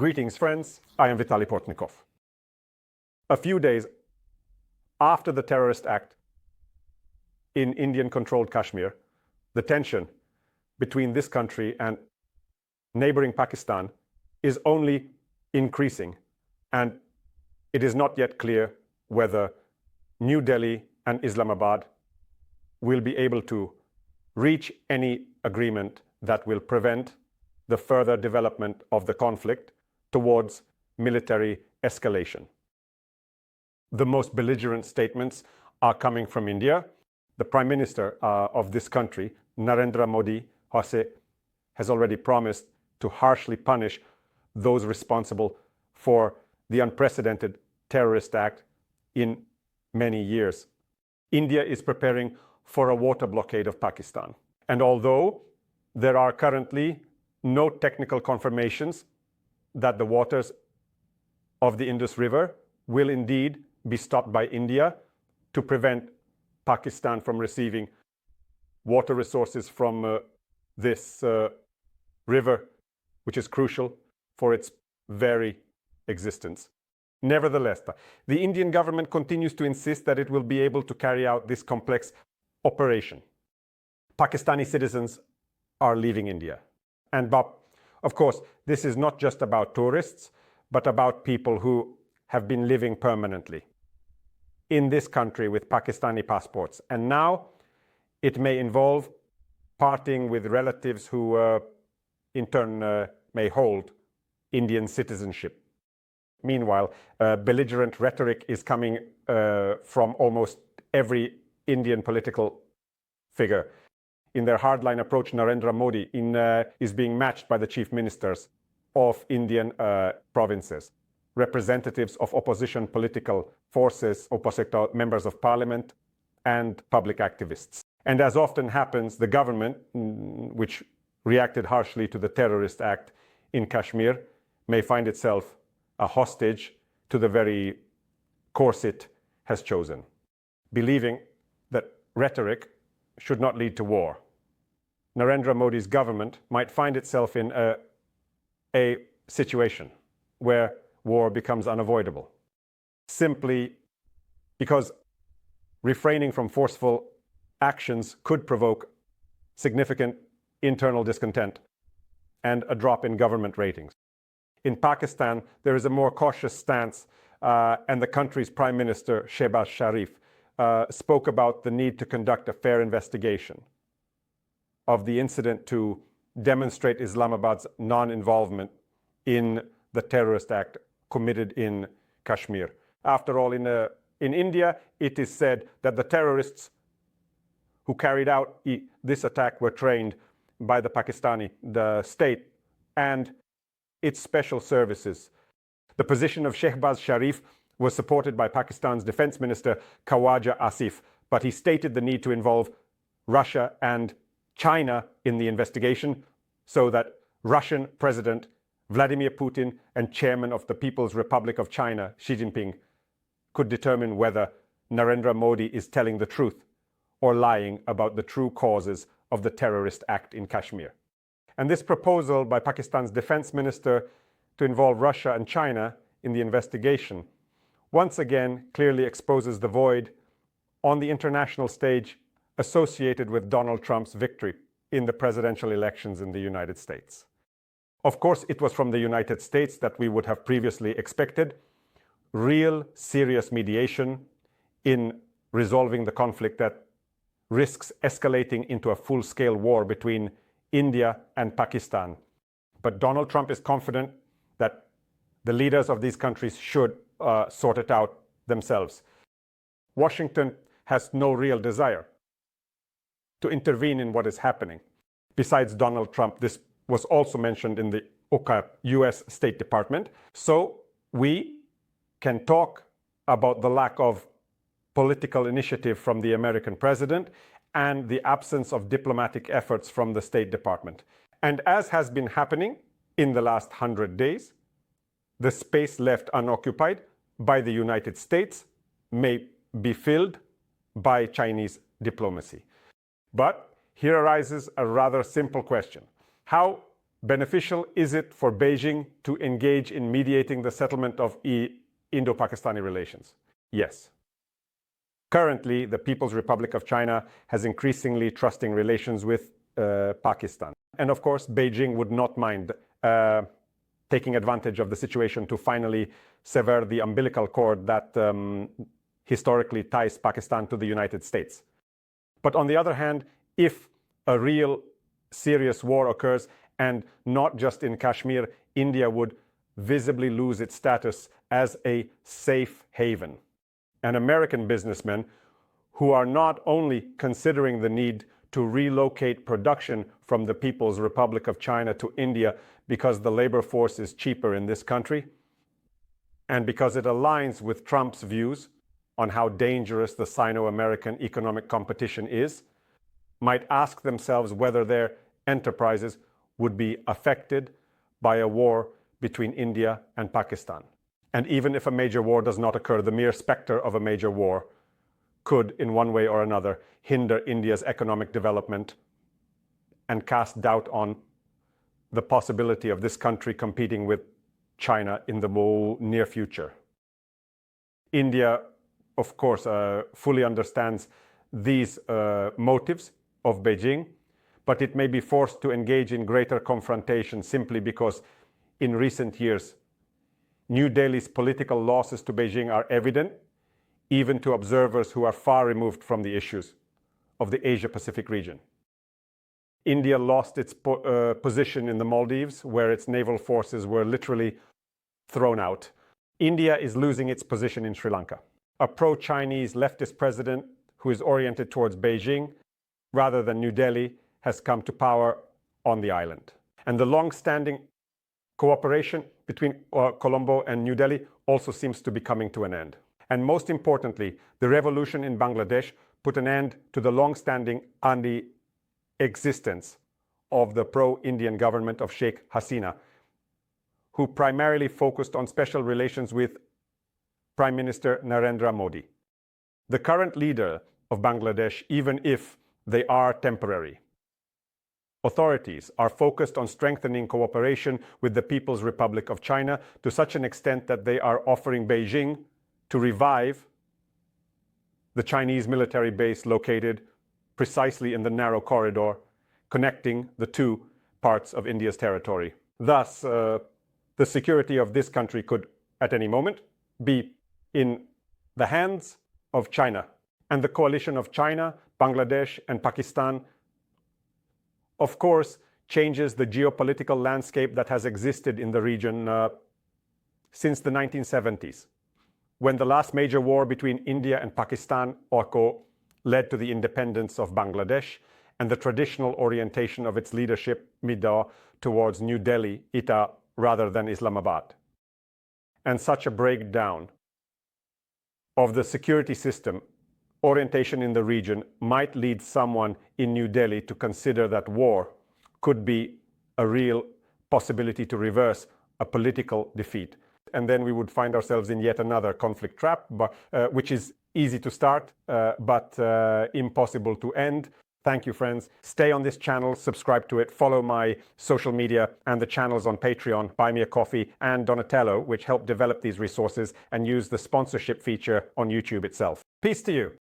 Greetings, friends. I am Vitaly Portnikov. A few days after the terrorist act in Indian-controlled Kashmir, the tension between this country and neighboring Pakistan is only increasing, and it is not yet clear whether New Delhi and Islamabad will be able to reach any agreement that will prevent the further development of the conflict towards military escalation. The most belligerent statements are coming from India. The Prime Minister of this country, Narendra Modi, has already promised to harshly punish those responsible for the unprecedented terrorist act in many years. India is preparing for a water blockade of Pakistan. And although there are currently no technical confirmations that the waters of the Indus River will indeed be stopped by India to prevent Pakistan from receiving water resources from this river, which is crucial for its very existence. Nevertheless, the Indian government continues to insist that it will be able to carry out this complex operation. Pakistani citizens are leaving India. And of course, this is not just about tourists, but about people who have been living permanently in this country with Pakistani passports. And now it may involve parting with relatives who in turn may hold Indian citizenship. Meanwhile, belligerent rhetoric is coming from almost every Indian political figure. In their hardline approach, Narendra Modi is being matched by the chief ministers of Indian provinces, representatives of opposition political forces, members of parliament, and public activists. And as often happens, the government, which reacted harshly to the terrorist act in Kashmir, may find itself a hostage to the very course it has chosen, believing that rhetoric should not lead to war. Narendra Modi's government might find itself in a situation where war becomes unavoidable, simply because refraining from forceful actions could provoke significant internal discontent and a drop in government ratings. In Pakistan, there is a more cautious stance, and the country's Prime Minister, Shehbaz Sharif, spoke about the need to conduct a fair investigation of the incident to demonstrate Islamabad's non-involvement in the terrorist act committed in Kashmir. After all, in India, it is said that the terrorists who carried out this attack were trained by the state and its special services. The position of Shehbaz Sharif was supported by Pakistan's Defense Minister Khawaja Asif, but he stated the need to involve Russia and China in the investigation so that Russian President Vladimir Putin and Chairman of the People's Republic of China, Xi Jinping, could determine whether Narendra Modi is telling the truth or lying about the true causes of the terrorist act in Kashmir. And this proposal by Pakistan's defense minister to involve Russia and China in the investigation once again clearly exposes the void on the international stage associated with Donald Trump's victory in the presidential elections in the United States. Of course, it was from the United States that we would have previously expected real, serious mediation in resolving the conflict that risks escalating into a full-scale war between India and Pakistan. But Donald Trump is confident that the leaders of these countries should sort it out themselves. Washington has no real desire to intervene in what is happening. Besides Donald Trump, this was also mentioned in the US State Department. So we can talk about the lack of political initiative from the American president and the absence of diplomatic efforts from the State Department. And as has been happening in the last 100 days, the space left unoccupied by the United States may be filled by Chinese diplomacy. But here arises a rather simple question. How Beneficial is it for Beijing to engage in mediating the settlement of Indo-Pakistani relations? Yes. Currently, the People's Republic of China has increasingly trusting relations with Pakistan. And of course, Beijing would not mind taking advantage of the situation to finally sever the umbilical cord that historically ties Pakistan to the United States. But on the other hand, if a real serious war occurs, and not just in Kashmir, India would visibly lose its status as a safe haven. And American businessmen who are not only considering the need to relocate production from the People's Republic of China to India because the labor force is cheaper in this country, and because it aligns with Trump's views on how dangerous the Sino-American economic competition is, might ask themselves whether their enterprises would be affected by a war between India and Pakistan. And even if a major war does not occur, the mere specter of a major war could, in one way or another, hinder India's economic development and cast doubt on the possibility of this country competing with China in the more near future. India, of course, fully understands these motives of Beijing, but it may be forced to engage in greater confrontation simply because in recent years, New Delhi's political losses to Beijing are evident, even to observers who are far removed from the issues of the Asia-Pacific region. India lost its position in the Maldives, where its naval forces were literally thrown out. India is losing its position in Sri Lanka. A pro-Chinese leftist president who is oriented towards Beijing rather than New Delhi has come to power on the island. And the long-standing cooperation between Colombo and New Delhi also seems to be coming to an end. And most importantly, the revolution in Bangladesh put an end to the long-standing existence of the pro-Indian government of Sheikh Hasina, who primarily focused on special relations with Prime Minister Narendra Modi. The current leader of Bangladesh, even if they are temporary, authorities are focused on strengthening cooperation with the People's Republic of China to such an extent that they are offering Beijing to revive the Chinese military base located precisely in the narrow corridor connecting the two parts of India's territory. Thus, the security of this country could, at any moment, be in the hands of China. And the coalition of China, Bangladesh, and Pakistan, of course, changes the geopolitical landscape that has existed in the region since the 1970s, when the last major war between India and Pakistan led to the independence of Bangladesh and the traditional orientation of its leadership, Middah, towards New Delhi, Etah, rather than Islamabad. And such a breakdown of the security system orientation in the region might lead someone in New Delhi to consider that war could be a real possibility to reverse a political defeat. And then we would find ourselves in yet another conflict trap, which is easy to start, but impossible to end. Thank you, friends. Stay on this channel, subscribe to it, follow my social media and the channels on Patreon, Buy Me a Coffee, and Donatello, which help develop these resources, and use the sponsorship feature on YouTube itself. Peace to you.